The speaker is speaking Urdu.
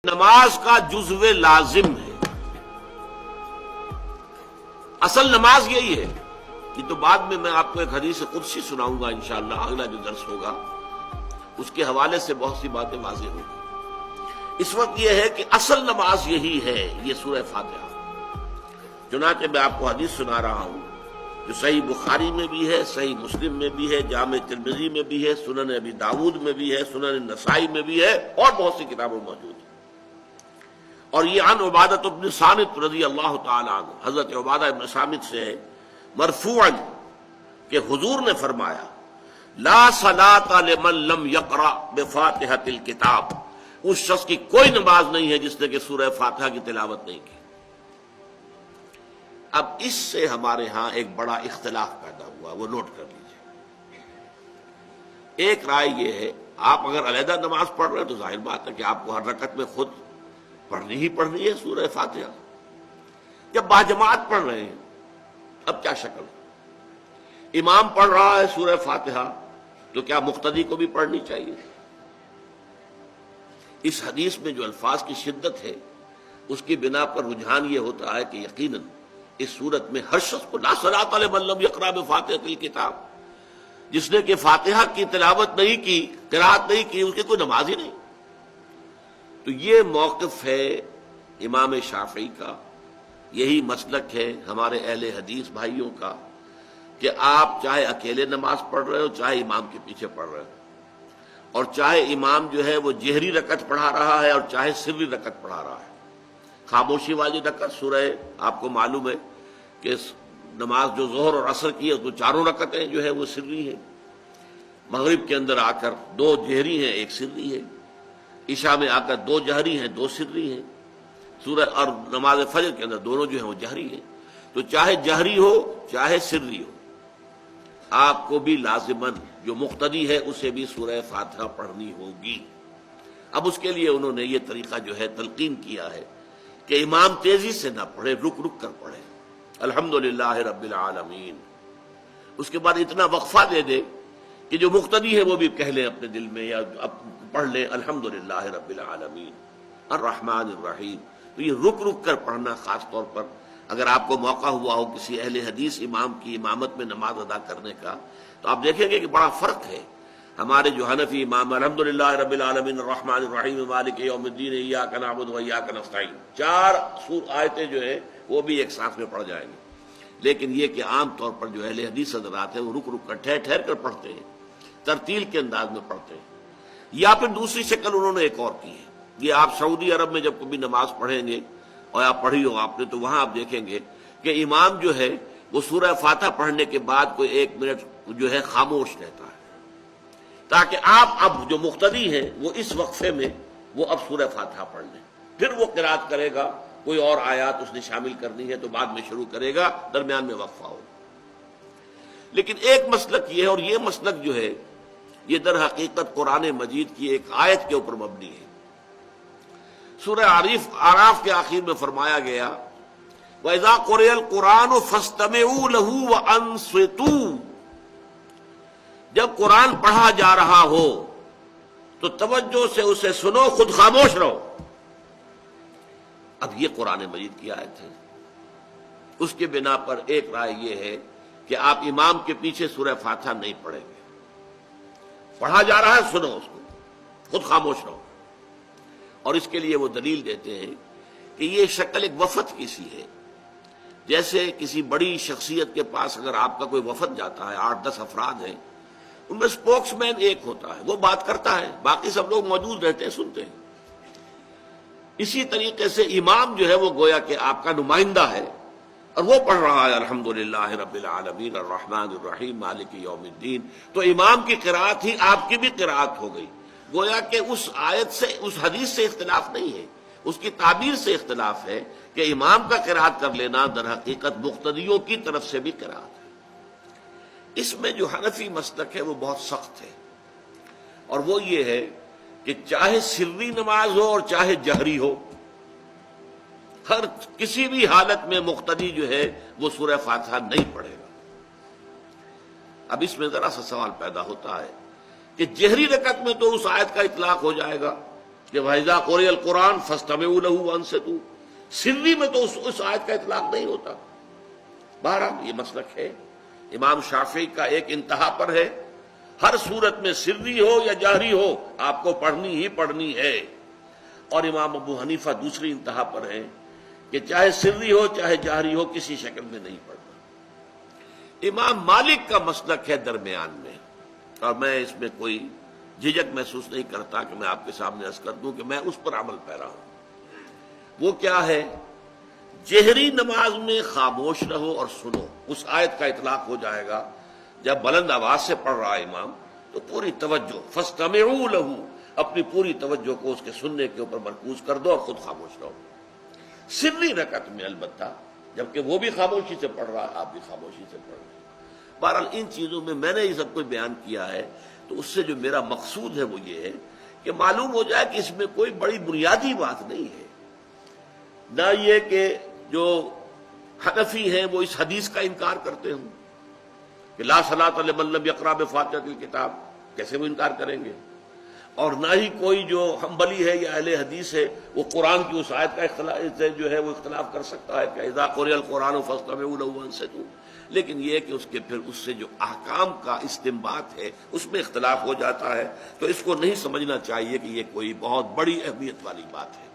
نماز کا جزو لازم ہے. اصل نماز یہی ہے. یہ تو بعد میں آپ کو ایک حدیث قدسی سناؤں گا انشاءاللہ. اگلا جو درس ہوگا اس کے حوالے سے بہت سی باتیں واضح ہوں گی. اس وقت یہ ہے کہ اصل نماز یہی ہے، یہ سورہ فاتحہ. چنانچہ میں آپ کو حدیث سنا رہا ہوں جو صحیح بخاری میں بھی ہے، صحیح مسلم میں بھی ہے، جامع ترمذی میں بھی ہے، سنن ابی داؤد میں بھی ہے، سنن نسائی میں بھی ہے، اور بہت سی کتابوں موجود ہیں. اور یہ عن عبادۃ بن صامت رضی اللہ تعالی عنہ، حضرت عبادہ بن صامت سے ہے مرفوعا کہ حضور نے فرمایا لا صلاۃ لمن لم یقرأ بفاتحۃ الکتاب، اس شخص کی کوئی نماز نہیں ہے جس نے کہ سورہ فاتحہ کی تلاوت نہیں کی. اب اس سے ہمارے ہاں ایک بڑا اختلاف پیدا ہوا، وہ نوٹ کر لیجیے. ایک رائے یہ ہے آپ اگر علیحدہ نماز پڑھ رہے ہیں تو ظاہر بات ہے کہ آپ کو ہر رکعت میں خود پڑھنی ہی پڑھنی ہے سورہ فاتحہ. جب باجماعت پڑھ رہے ہیں اب کیا شکل ہے؟ امام پڑھ رہا ہے سورہ فاتحہ تو کیا مقتدی کو بھی پڑھنی چاہیے؟ اس حدیث میں جو الفاظ کی شدت ہے اس کی بنا پر رجحان یہ ہوتا ہے کہ یقیناً اس صورت میں ہر شخص کو لا صلاۃ لمن لم یقرأ بفاتحۃ الکتاب، جس نے کہ فاتحہ کی تلاوت نہیں کی، قرأت نہیں کی، اس کی کوئی نماز ہی نہیں. تو یہ موقف ہے امام شافعی کا، یہی مسلک ہے ہمارے اہل حدیث بھائیوں کا کہ آپ چاہے اکیلے نماز پڑھ رہے ہو، چاہے امام کے پیچھے پڑھ رہے ہو، اور چاہے امام جو ہے وہ جہری رکعت پڑھا رہا ہے اور چاہے سری رکعت پڑھا رہا ہے. خاموشی والی رکعت سورہ آپ کو معلوم ہے کہ نماز جو ظہر اور عصر کی ہے تو چاروں رکعتیں جو ہے وہ سری ہیں. مغرب کے اندر آ کر دو جہری ہیں ایک سری ہے، عشاء میں آ کر دو جہری ہیں دو سری ہیں، سورہ اور نماز فجر کے اندر دونوں جو ہیں وہ جہری ہیں. تو چاہے جہری ہو چاہے سری ہو آپ کو بھی لازماً جو مقتدی ہے اسے بھی سورہ فاتحہ پڑھنی ہوگی. اب اس کے لیے انہوں نے یہ طریقہ جو ہے تلقین کیا ہے کہ امام تیزی سے نہ پڑھے، رک رک کر پڑھے الحمدللہ رب العالمین. اس کے بعد اتنا وقفہ دے دے کہ جو مقتدی ہے وہ بھی کہہ لیں اپنے دل میں یا پڑھ لیں الحمدللہ رب العالمین الرحمن الرحیم. تو یہ رک رک کر پڑھنا، خاص طور پر اگر آپ کو موقع ہوا ہو کسی اہل حدیث امام کی امامت میں نماز ادا کرنے کا تو آپ دیکھیں گے کہ بڑا فرق ہے. ہمارے جو حنفی امام الحمدللہ رب العالمین الرحمن الرحیم مالک یوم الدین ایاک نعبد و ایاک نستعین، چار آیتیں جو ہیں وہ بھی ایک ساتھ میں پڑھ جائیں گے. لیکن یہ کہ عام طور پر جو اہل حدیث حضرات ہیں وہ رک رک کر ٹھہر ٹھہر کر پڑھتے ہیں، ترتیل کے انداز میں پڑھتے ہیں. یا پھر دوسری شکل انہوں نے ایک اور کی ہے. یہ آپ سعودی عرب میں جب کبھی نماز پڑھیں گے اور آپ پڑھی ہو آپ نے تو وہاں آپ دیکھیں گے کہ امام جو ہے وہ سورہ فاتحہ پڑھنے کے بعد کوئی 1 منٹ جو ہے خاموش رہتا ہے تاکہ آپ اب جو مقتدی ہیں وہ اس وقفے میں وہ اب سورہ فاتحہ پڑھ لیں. پھر وہ قرات کرے گا، کوئی اور آیات اس نے شامل کرنی ہے تو بعد میں شروع کرے گا، درمیان میں وقفہ ہوگا. لیکن ایک مسلک یہ ہے، اور یہ مسلک جو ہے یہ در حقیقت قرآن مجید کی ایک آیت کے اوپر مبنی ہے. سورہ اعراف کے آخر میں فرمایا گیا وَإِذَا قُرِئَ الْقُرْآنُ فَاسْتَمِعُوا لَهُ وَأَنصِتُوا، جب قرآن پڑھا جا رہا ہو تو توجہ سے اسے سنو، خود خاموش رہو. اب یہ قرآن مجید کی آیت ہے. اس کے بنا پر ایک رائے یہ ہے کہ آپ امام کے پیچھے سورہ فاتحہ نہیں پڑھیں گے. پڑھا جا رہا ہے سنو اس کو، خود خاموش رہو. اور اس کے لیے وہ دلیل دیتے ہیں کہ یہ شکل ایک وفد کی سی ہے. جیسے کسی بڑی شخصیت کے پاس اگر آپ کا کوئی وفد جاتا ہے، 8-10 افراد ہیں، ان میں اسپوکس مین ایک ہوتا ہے، وہ بات کرتا ہے، باقی سب لوگ موجود رہتے ہیں، سنتے ہیں. اسی طریقے سے امام جو ہے وہ گویا کہ آپ کا نمائندہ ہے اور وہ پڑھ رہا ہے الحمدللہ رب العالمین الرحمن الرحیم مالک یوم الدین. تو امام کی قرأت ہی آپ کی بھی قرأت ہو گئی. گویا کہ اس آیت سے، اس حدیث سے اختلاف نہیں ہے، اس کی تعبیر سے اختلاف ہے کہ امام کا قرأت کر لینا در حقیقت مقتدیوں کی طرف سے بھی قرأت ہے. اس میں جو حنفی مسلک ہے وہ بہت سخت ہے، اور وہ یہ ہے کہ چاہے سری نماز ہو اور چاہے جہری ہو، ہر کسی بھی حالت میں مقتدی جو ہے وہ سورہ فاتحہ نہیں پڑھے گا. اب اس میں ذرا سا سوال پیدا ہوتا ہے کہ جہری رکعت میں تو اس آیت کا اطلاق ہو جائے گا کہ وَإِذَا قُرِئَ الْقُرْآنُ فَاسْتَمِعُوا لَهُ وَأَنصِتُوا، سری میں تو اس آیت کا اطلاق نہیں ہوتا۔ بہرحال یہ مسلک ہے امام شافعی کا، ایک انتہا پر ہے، ہر صورت میں سری ہو یا جہری ہو آپ کو پڑھنی ہی پڑھنی ہے، اور امام ابو حنیفہ دوسری انتہا پر ہے کہ چاہے سری ہو چاہے جہری ہو کسی شکل میں نہیں پڑھنا۔ امام مالک کا مسلک ہے درمیان میں، اور میں اس میں کوئی جھجک محسوس نہیں کرتا کہ میں آپ کے سامنے عرض کر دوں کہ میں اس پر عمل پیرا ہوں۔ وہ کیا ہے؟ جہری نماز میں خاموش رہو اور سنو، اس آیت کا اطلاق ہو جائے گا جب بلند آواز سے پڑھ رہا ہے امام تو پوری توجہ، فاستمعوا لہ، اپنی پوری توجہ کو اس کے سننے کے اوپر مرکوز کر دو اور خود خاموش رہو۔ سری رکعت میں البتہ جبکہ وہ بھی خاموشی سے پڑھ رہا ہے، آپ بھی خاموشی سے پڑھ رہے ہیں۔ بہرحال ان چیزوں میں میں نے یہ سب کچھ بیان کیا ہے تو اس سے جو میرا مقصود ہے وہ یہ ہے کہ معلوم ہو جائے کہ اس میں کوئی بڑی بنیادی بات نہیں ہے، نہ یہ کہ جو حنفی ہیں وہ اس حدیث کا انکار کرتے ہوں کہ لا صلاۃ لمن لم یقرأ بفاتحۃ الکتاب، کیسے وہ انکار کریں گے؟ اور نہ ہی کوئی جو حنبلی ہے یا اہل حدیث ہے وہ قرآن کی اس آیت کا اختلاف جو ہے وہ اختلاف کر سکتا ہے کہ اذا قرئ القرآن فاستمعوا له وانصتوا، لیکن یہ ہے کہ اس کے پھر اس سے جو احکام کا استنباط ہے اس میں اختلاف ہو جاتا ہے، تو اس کو نہیں سمجھنا چاہیے کہ یہ کوئی بہت بڑی اہمیت والی بات ہے۔